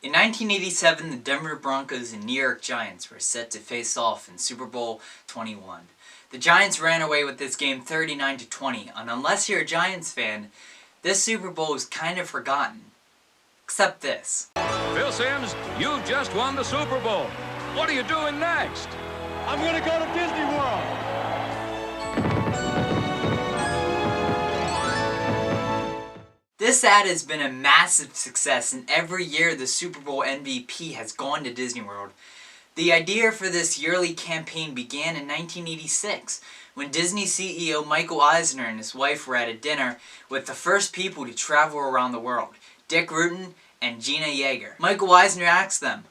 In 1987, the Denver Broncos and New York Giants were set to face off in Super Bowl 21. The Giants ran away with this game 39-20, and unless you're a Giants fan, this Super Bowl is kind of forgotten. Except this. Phil Simms, you just won the Super Bowl. What are you doing next? I'm going to go to Disney World. This ad has been a massive success, and every year the Super Bowl MVP has gone to Disney World. The idea for this yearly campaign began in 1986, when Disney CEO Michael Eisner and his wife were at a dinner with the first people to travel around the world, Dick Rutan and Gina Yeager. Michael Eisner asked them,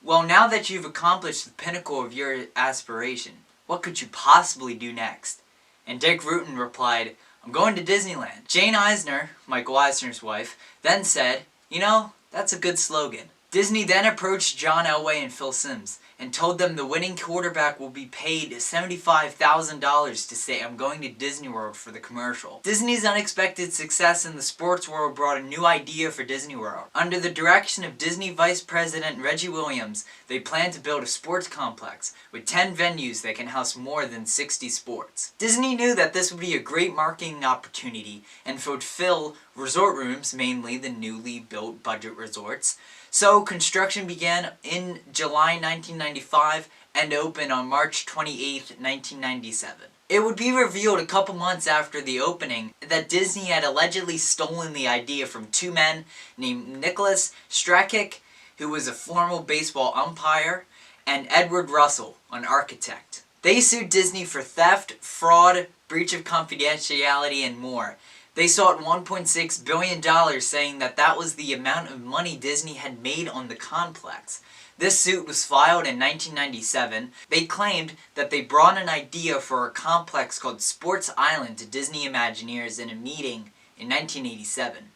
"Well, now that you've accomplished the pinnacle of your aspiration, what could you possibly do next?" And Dick Rutan replied, "I'm going to Disneyland." Jane Eisner, Michael Eisner's wife, then said, "You know, that's a good slogan." Disney then approached John Elway and Phil Simms and told them the winning quarterback will be paid $75,000 to say, "I'm going to Disney World" for the commercial. Disney's unexpected success in the sports world brought a new idea for Disney World. Under the direction of Disney Vice President Reggie Williams, they planned to build a sports complex with 10 venues that can house more than 60 sports. Disney knew that this would be a great marketing opportunity and fulfill resort rooms, mainly the newly built budget resorts. So construction began in July 1995 and opened on March 28, 1997. It would be revealed a couple months after the opening that Disney had allegedly stolen the idea from two men named Nicholas Strakic, who was a former baseball umpire, and Edward Russell, an architect. They sued Disney for theft, fraud, breach of confidentiality, and more. They sought $1.6 billion, saying that that was the amount of money Disney had made on the complex. This suit was filed in 1997. They claimed that they brought an idea for a complex called Sports Island to Disney Imagineers in a meeting in 1987.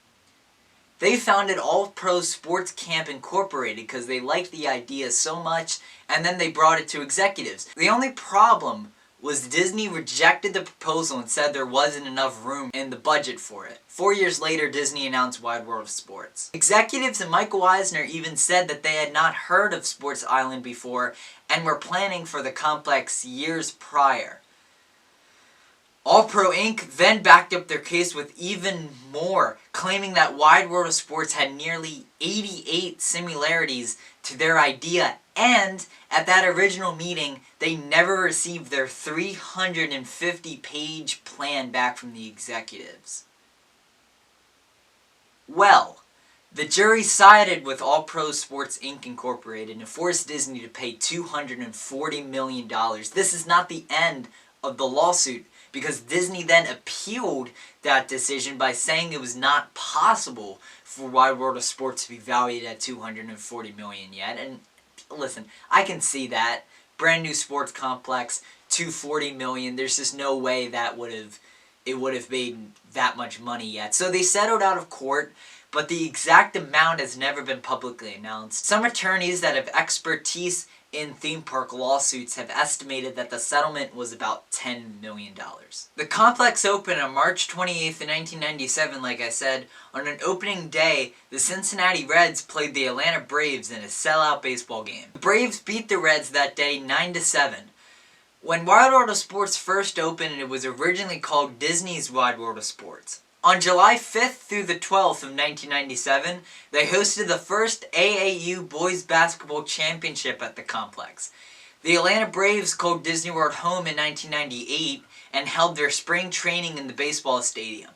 They founded All Pro Sports Camp Incorporated because they liked the idea so much, and then they brought it to executives. The only problem was Disney rejected the proposal and said there wasn't enough room in the budget for it. 4 years later, Disney announced Wide World of Sports. Executives and Michael Eisner even said that they had not heard of Sports Island before and were planning for the complex years prior. All Pro Inc. then backed up their case with even more, claiming that Wide World of Sports had nearly 88 similarities to their idea, and at that original meeting, they never received their 350-page plan back from the executives. Well, the jury sided with All Pro Sports Inc. Incorporated and forced Disney to pay $240 million. This is not the end of the lawsuit, because Disney then appealed that decision by saying it was not possible for Wide World of Sports to be valued at $240 million yet. And listen, I can see that. Brand new sports complex, $240 million. There's just no way that would have made that much money yet. So they settled out of court, but the exact amount has never been publicly announced. Some attorneys that have expertise in theme park lawsuits have estimated that the settlement was about $10 million. The complex opened on March 28th, 1997, like I said. On an opening day, the Cincinnati Reds played the Atlanta Braves in a sellout baseball game. The Braves beat the Reds that day 9-7. When Wide World of Sports first opened, it was originally called Disney's Wide World of Sports. On July 5th through the 12th of 1997, they hosted the first AAU Boys Basketball Championship at the complex. The Atlanta Braves called Disney World home in 1998 and held their spring training in the baseball stadium.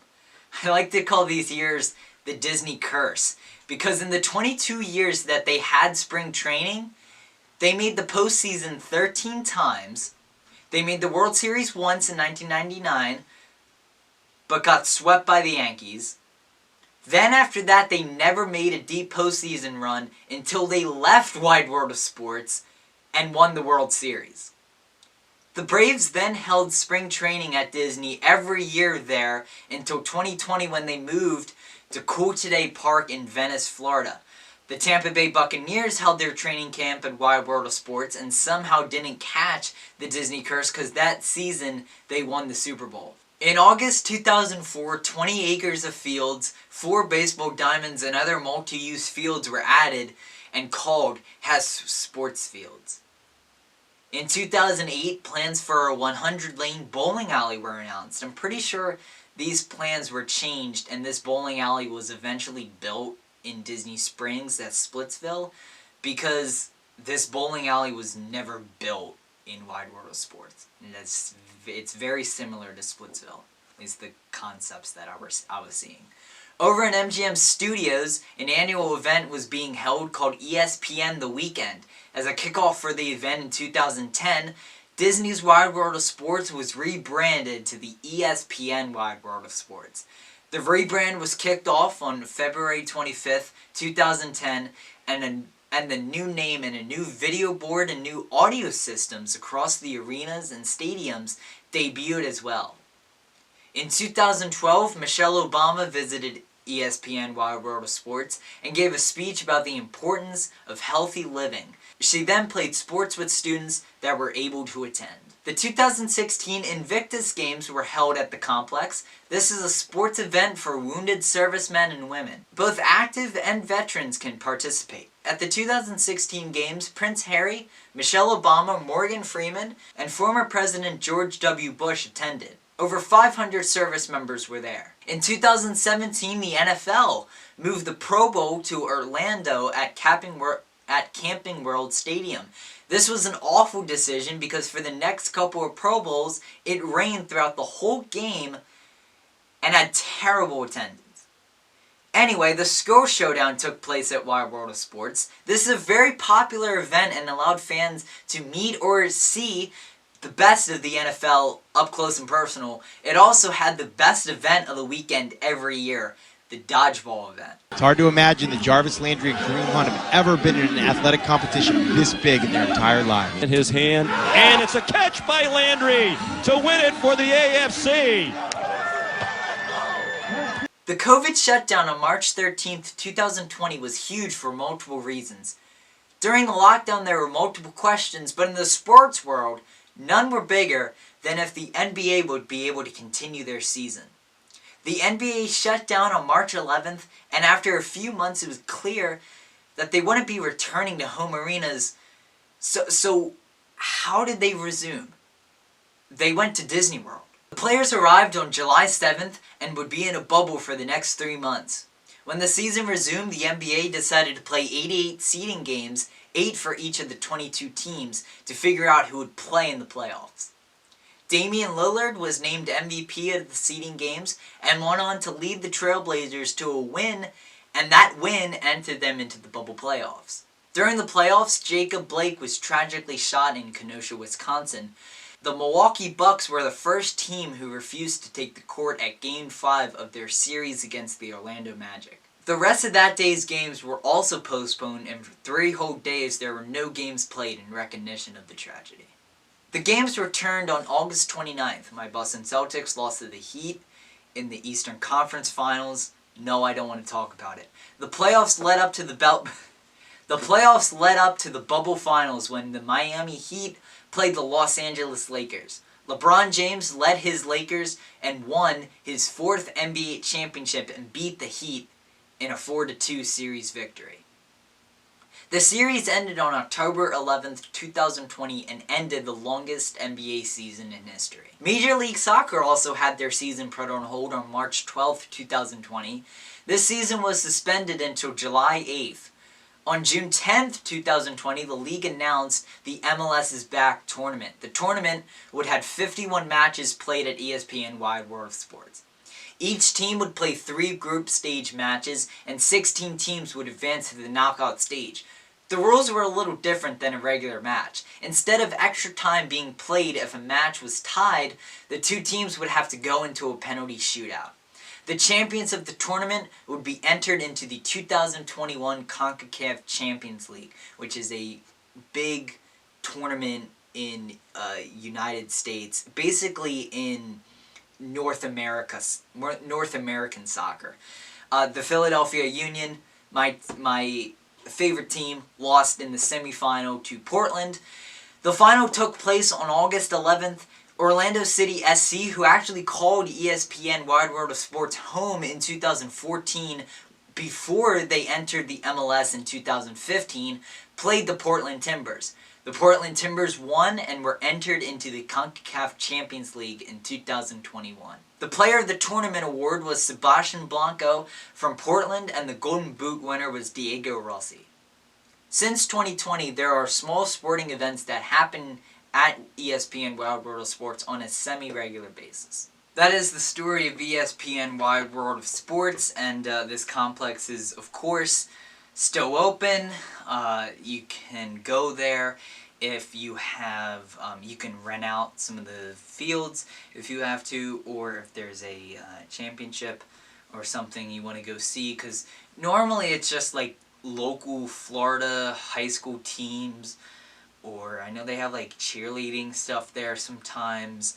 I like to call these years the Disney curse, because in the 22 years that they had spring training, they made the postseason 13 times, they made the World Series once in 1999, but got swept by the Yankees. Then after that, they never made a deep postseason run until they left Wide World of Sports and won the World Series. The Braves then held spring training at Disney every year there until 2020, when they moved to Cool Today Park in Venice, Florida. The Tampa Bay Buccaneers held their training camp at Wide World of Sports and somehow didn't catch the Disney curse because that season they won the Super Bowl. In August 2004, 20 acres of fields, 4 baseball diamonds, and other multi-use fields were added, and called Hess Sports Fields. In 2008, plans for a 100-lane bowling alley were announced. I'm pretty sure these plans were changed, and this bowling alley was eventually built in Disney Springs, that's Splitsville, because this bowling alley was never built in Wide World of Sports. And it's very similar to Splitsville, at least the concepts that I was seeing. Over in MGM Studios, an annual event was being held called ESPN The Weekend. As a kickoff for the event in 2010, Disney's Wide World of Sports was rebranded to the ESPN Wide World of Sports. The rebrand was kicked off on February 25th, 2010, and the new name and a new video board and new audio systems across the arenas and stadiums debuted as well. In 2012, Michelle Obama visited ESPN Wide World of Sports and gave a speech about the importance of healthy living. She then played sports with students that were able to attend. The 2016 Invictus Games were held at the complex. This is a sports event for wounded servicemen and women. Both active and veterans can participate. At the 2016 Games, Prince Harry, Michelle Obama, Morgan Freeman, and former President George W. Bush attended. Over 500 service members were there. In 2017, the NFL moved the Pro Bowl to Orlando at Camping World Stadium. This was an awful decision because for the next couple of Pro Bowls, it rained throughout the whole game and had terrible attendance. Anyway, the Skull Showdown took place at Wide World of Sports. This is a very popular event and allowed fans to meet or see the best of the NFL up close and personal. It also had the best event of the weekend every year, the dodgeball event. It's hard to imagine that Jarvis Landry and Kareem Hunt have ever been in an athletic competition this big in their entire lives. In his hand, and it's a catch by Landry to win it for the AFC. The COVID shutdown on March 13th, 2020 was huge for multiple reasons. During the lockdown there were multiple questions, but in the sports world, none were bigger than if the NBA would be able to continue their season. The NBA shut down on March 11th, and after a few months it was clear that they wouldn't be returning to home arenas. So how did they resume? They went to Disney World. The players arrived on July 7th and would be in a bubble for the next 3 months. When the season resumed, the NBA decided to play 88 seeding games, 8 for each of the 22 teams, to figure out who would play in the playoffs. Damian Lillard was named MVP of the seeding games and went on to lead the Trailblazers to a win, and that win entered them into the bubble playoffs. During the playoffs, Jacob Blake was tragically shot in Kenosha, Wisconsin. The Milwaukee Bucks were the first team who refused to take the court at Game 5 of their series against the Orlando Magic. The rest of that day's games were also postponed, and for 3 whole days there were no games played in recognition of the tragedy. The games returned on August 29th. My Boston Celtics lost to the Heat in the Eastern Conference Finals. No, I don't want to talk about it. The playoffs led up to the bubble finals when the Miami Heat played the Los Angeles Lakers. LeBron James led his Lakers and won his 4th NBA championship and beat the Heat in a 4-2 series victory. The series ended on October 11th, 2020 and ended the longest NBA season in history. Major League Soccer also had their season put on hold on March 12th, 2020. This season was suspended until July 8th. On June 10th, 2020, the league announced the MLS is Back tournament. The tournament would have 51 matches played at ESPN Wide World of Sports. Each team would play 3 group stage matches, and 16 teams would advance to the knockout stage. The rules were a little different than a regular match. Instead of extra time being played if a match was tied, the 2 teams would have to go into a penalty shootout. The champions of the tournament would be entered into the 2021 CONCACAF Champions League, which is a big tournament in United States, basically in North American soccer. The Philadelphia Union, my favorite team, lost in the semifinal to Portland. The final took place on August 11th. Orlando City SC, who actually called ESPN Wide World of Sports home in 2014, before they entered the MLS in 2015, played the Portland Timbers. The Portland Timbers won and were entered into the CONCACAF Champions League in 2021. The Player of the Tournament award was Sebastian Blanco from Portland, and the Golden Boot winner was Diego Rossi. Since 2020, there are small sporting events that happen at ESPN Wild World of Sports on a semi-regular basis. That is the story of ESPN Wide World of Sports, and this complex is, of course, still open. You can go there if you have, you can rent out some of the fields if you have to, or if there's a championship or something you want to go see, because normally it's just like local Florida high school teams, or I know they have like cheerleading stuff there sometimes.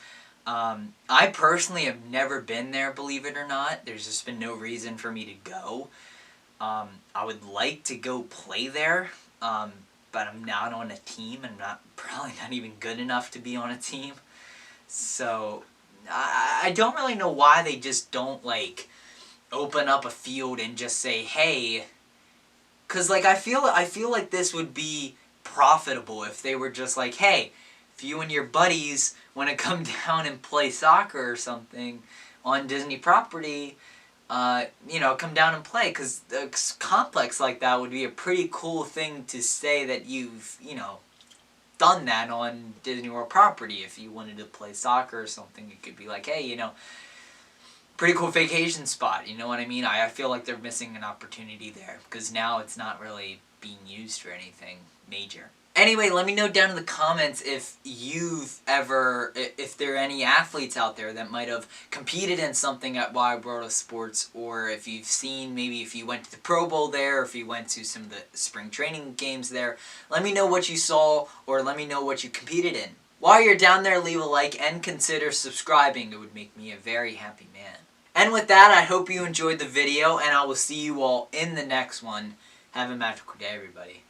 I personally have never been there, believe it or not. There's just been no reason for me to go. I would like to go play there, but I'm not on a team. I'm probably not even good enough to be on a team. So I don't really know why they just don't like open up a field and just say, hey, because like I feel like this would be profitable if they were just like, hey, if you and your buddies want to come down and play soccer or something on Disney property, come down and play, because a complex like that would be a pretty cool thing to say that you've, done that on Disney World property. If you wanted to play soccer or something, it could be like, hey, pretty cool vacation spot, you know what I mean? I feel like they're missing an opportunity there, because now it's not really being used for anything major. Anyway, let me know down in the comments if there are any athletes out there that might have competed in something at Wide World of Sports, or if you've seen, maybe if you went to the Pro Bowl there, or if you went to some of the spring training games there. Let me know what you saw, or let me know what you competed in. While you're down there, leave a like and consider subscribing. It would make me a very happy man. And with that, I hope you enjoyed the video, and I will see you all in the next one. Have a magical day, everybody.